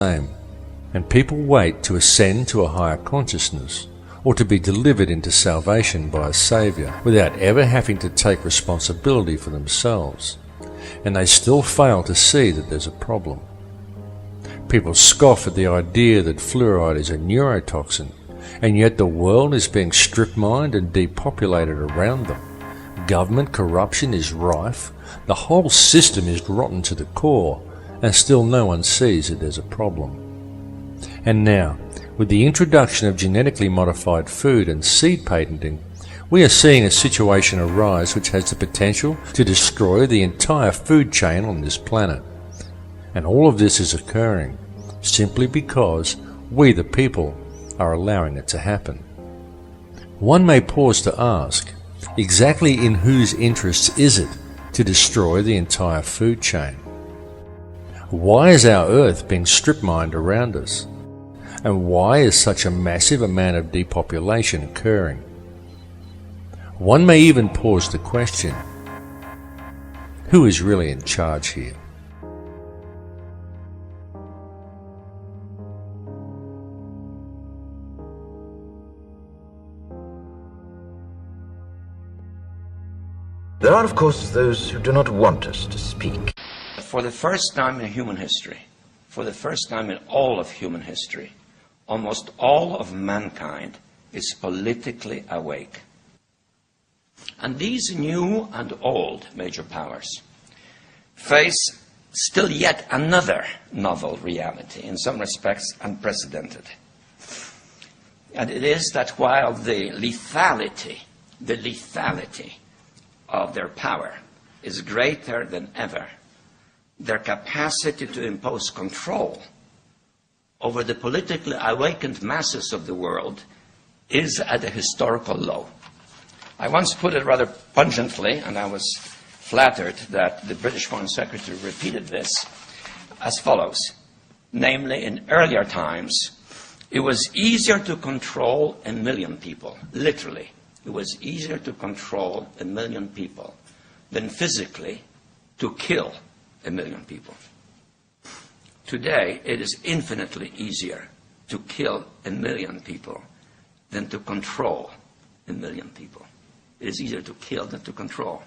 same, and people wait to ascend to a higher consciousness or to be delivered into salvation by a Saviour without ever having to take responsibility for themselves, and they still fail to see that there's a problem. People scoff at the idea that fluoride is a neurotoxin, and yet the world is being strip-mined and depopulated around them. Government corruption is rife, the whole system is rotten to the core, and still no one sees that there's a problem. And now, with the introduction of genetically modified food and seed patenting, we are seeing a situation arise which has the potential to destroy the entire food chain on this planet. And all of this is occurring simply because we the people are allowing it to happen. One may pause to ask, exactly in whose interests is it to destroy the entire food chain? Why is our earth being strip-mined around us? And why is such a massive amount of depopulation occurring? One may even pause to question, who is really in charge here? There are, of course, those who do not want us to speak. For the first time in human history, for the first time in all of human history, almost all of mankind is politically awake. And these new and old major powers face still yet another novel reality, in some respects unprecedented. And it is that while the lethality of their power is greater than ever, their capacity to impose control over the politically awakened masses of the world is at a historical low. I once put it rather pungently, and I was flattered that the British Foreign Secretary repeated this, as follows. Namely, in earlier times, it was easier to control 1 million people, literally. It was easier to control 1 million people than physically to kill 1 million people. Today, it is infinitely easier to kill 1 million people than to control 1 million people. It is easier to kill than to control.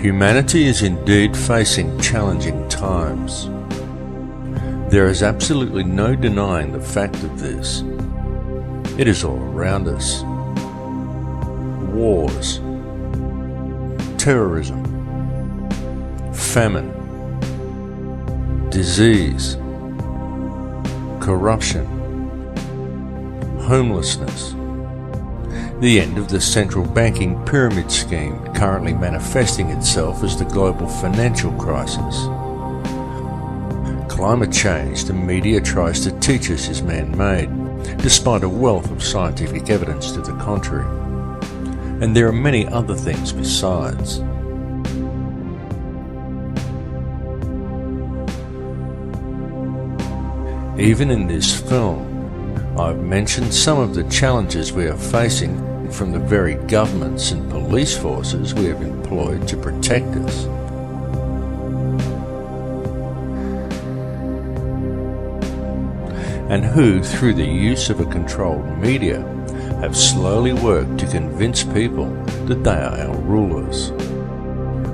Humanity is indeed facing challenging times. There is absolutely no denying the fact of this. It is all around us. Wars, terrorism, famine, disease, corruption, homelessness, the end of the central banking pyramid scheme currently manifesting itself as the global financial crisis. Climate change the media tries to teach us is man-made, despite a wealth of scientific evidence to the contrary. And there are many other things besides. Even in this film, I've mentioned some of the challenges we are facing from the very governments and police forces we have employed to protect us. And who, through the use of a controlled media, have slowly worked to convince people that they are our rulers,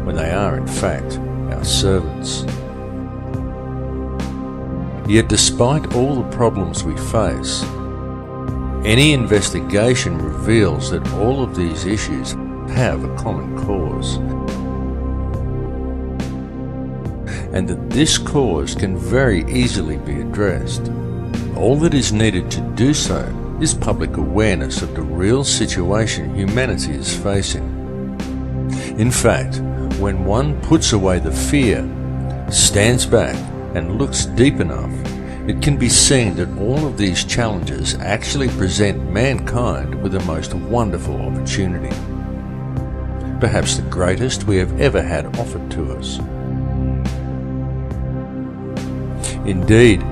when they are in fact our servants. Yet despite all the problems we face, any investigation reveals that all of these issues have a common cause, and that this cause can very easily be addressed. All that is needed to do so is public awareness of the real situation humanity is facing. In fact, when one puts away the fear, stands back and looks deep enough, it can be seen that all of these challenges actually present mankind with the most wonderful opportunity, perhaps the greatest we have ever had offered to us. Indeed,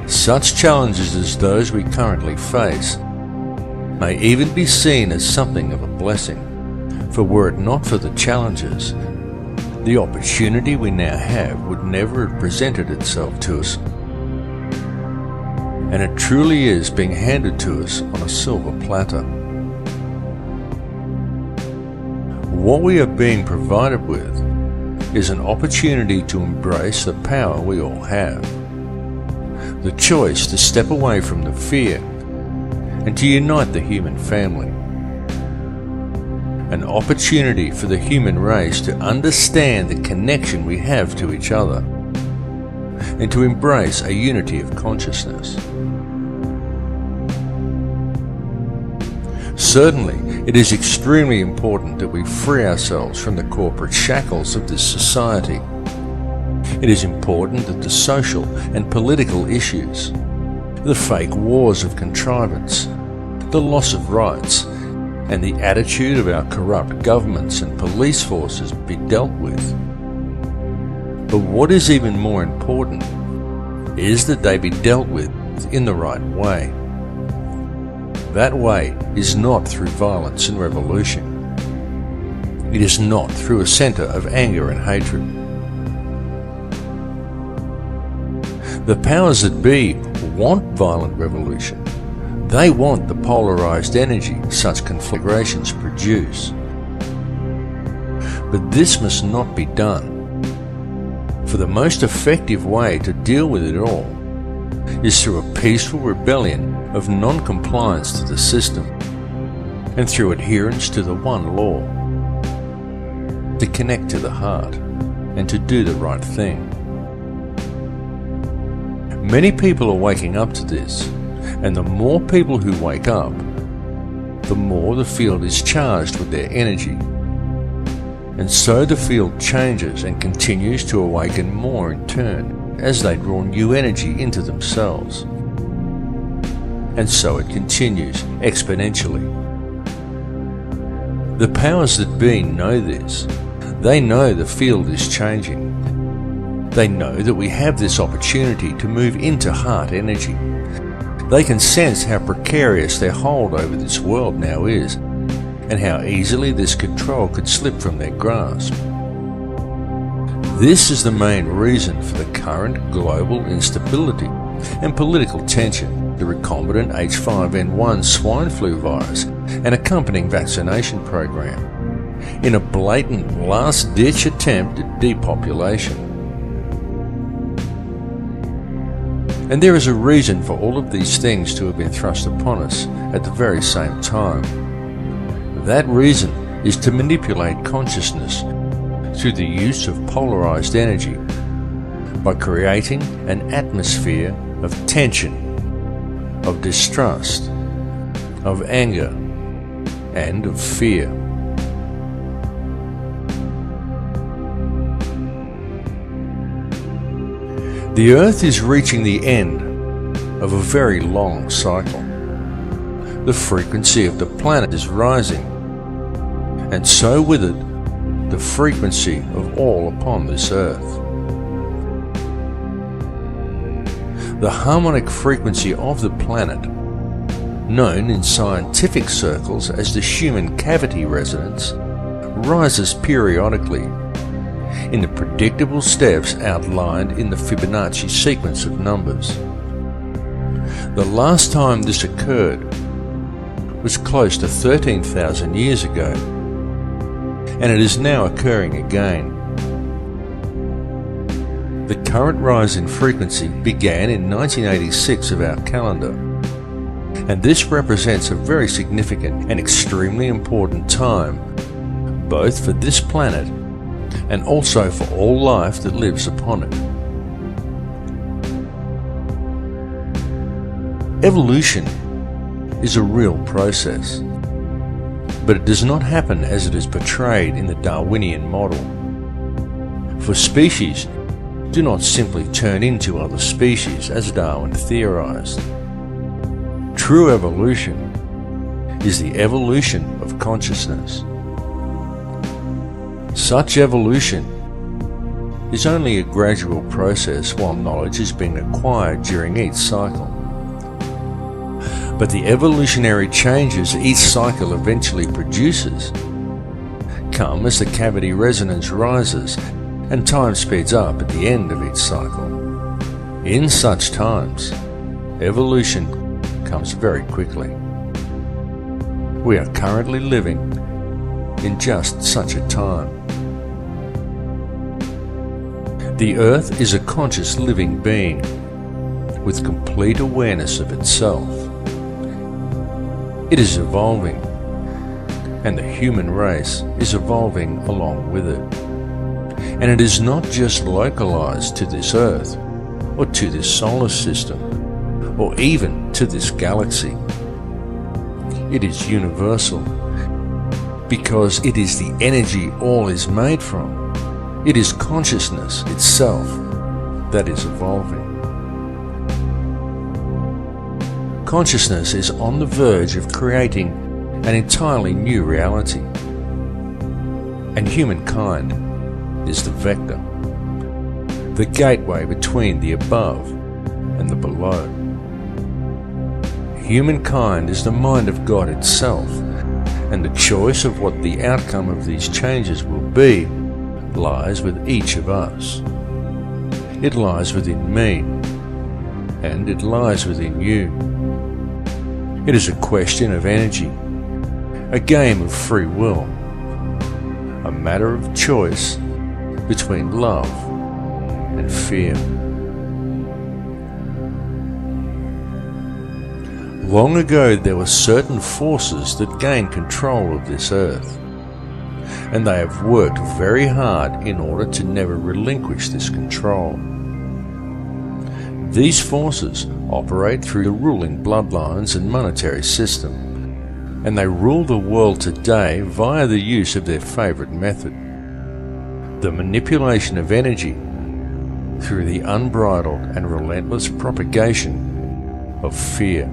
such challenges as those we currently face may even be seen as something of a blessing, for were it not for the challenges, the opportunity we now have would never have presented itself to us. And it truly is being handed to us on a silver platter. What we are being provided with is an opportunity to embrace the power we all have, the choice to step away from the fear and to unite the human family. An opportunity for the human race to understand the connection we have to each other and to embrace a unity of consciousness. Certainly, it is extremely important that we free ourselves from the corporate shackles of this society. It is important that the social and political issues, the fake wars of contrivance, the loss of rights, and the attitude of our corrupt governments and police forces be dealt with. But what is even more important is that they be dealt with in the right way. That way is not through violence and revolution. It is not through a centre of anger and hatred. The powers that be want violent revolution. They want the polarised energy such conflagrations produce. But this must not be done. For the most effective way to deal with it all is through a peaceful rebellion of non-compliance to the system and through adherence to the one law, to connect to the heart and to do the right thing. Many people are waking up to this, and the more people who wake up, the more the field is charged with their energy. And so the field changes and continues to awaken more in turn as they draw new energy into themselves. And so it continues exponentially. The powers that be know this. They know the field is changing. They know that we have this opportunity to move into heart energy. They can sense how precarious their hold over this world now is, and how easily this control could slip from their grasp. This is the main reason for the current global instability and political tension, the recombinant H5N1 swine flu virus and accompanying vaccination program, in a blatant last-ditch attempt at depopulation. And there is a reason for all of these things to have been thrust upon us at the very same time. That reason is to manipulate consciousness through the use of polarized energy by creating an atmosphere of tension, of distrust, of anger, and of fear. The Earth is reaching the end of a very long cycle. The frequency of the planet is rising, and so with it, the frequency of all upon this Earth. The harmonic frequency of the planet, known in scientific circles as the Schumann cavity resonance, rises periodically in the predictable steps outlined in the Fibonacci sequence of numbers. The last time this occurred was close to 13,000 years ago, and it is now occurring again. The current rise in frequency began in 1986 of our calendar, and this represents a very significant and extremely important time, both for this planet and also for all life that lives upon it. Evolution is a real process, but it does not happen as it is portrayed in the Darwinian model. For species do not simply turn into other species as Darwin theorized. True evolution is the evolution of consciousness. Such evolution is only a gradual process while knowledge is being acquired during each cycle. But the evolutionary changes each cycle eventually produces come as the cavity resonance rises and time speeds up at the end of each cycle. In such times, evolution comes very quickly. We are currently living in just such a time. The Earth is a conscious living being with complete awareness of itself. It is evolving, and the human race is evolving along with it. And it is not just localized to this Earth, or to this solar system, or even to this galaxy. It is universal, because it is the energy all is made from. It is consciousness itself that is evolving. Consciousness is on the verge of creating an entirely new reality, and humankind is the vector, the gateway between the above and the below. Humankind is the mind of God itself, and the choice of what the outcome of these changes will be lies with each of us. It lies within me, and it lies within you. It is a question of energy, a game of free will, a matter of choice between love and fear. Long ago there were certain forces that gained control of this earth, and they have worked very hard in order to never relinquish this control. These forces operate through the ruling bloodlines and monetary system, and they rule the world today via the use of their favorite method, the manipulation of energy through the unbridled and relentless propagation of fear.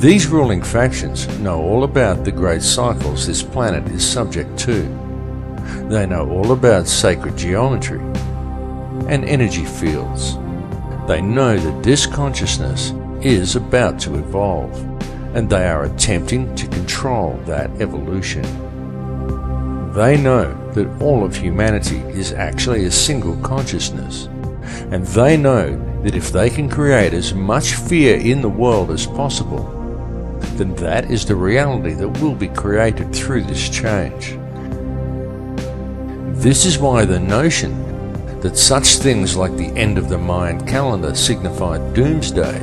These ruling factions know all about the great cycles this planet is subject to. They know all about sacred geometry and energy fields. They know that this consciousness is about to evolve, and they are attempting to control that evolution. They know that all of humanity is actually a single consciousness, and they know that if they can create as much fear in the world as possible, then that is the reality that will be created through this change. This is why the notion that such things like the end of the Mayan calendar signify doomsday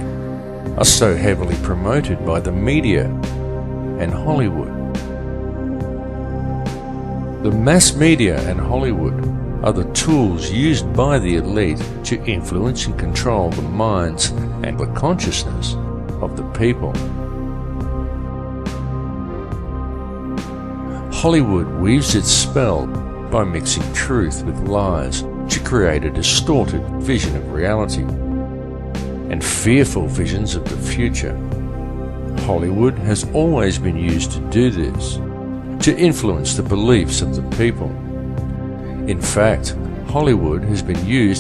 are so heavily promoted by the media and Hollywood. The mass media and Hollywood are the tools used by the elite to influence and control the minds and the consciousness of the people. Hollywood weaves its spell by mixing truth with lies to create a distorted vision of reality and fearful visions of the future. Hollywood has always been used to do this, to influence the beliefs of the people. In fact, Hollywood has been used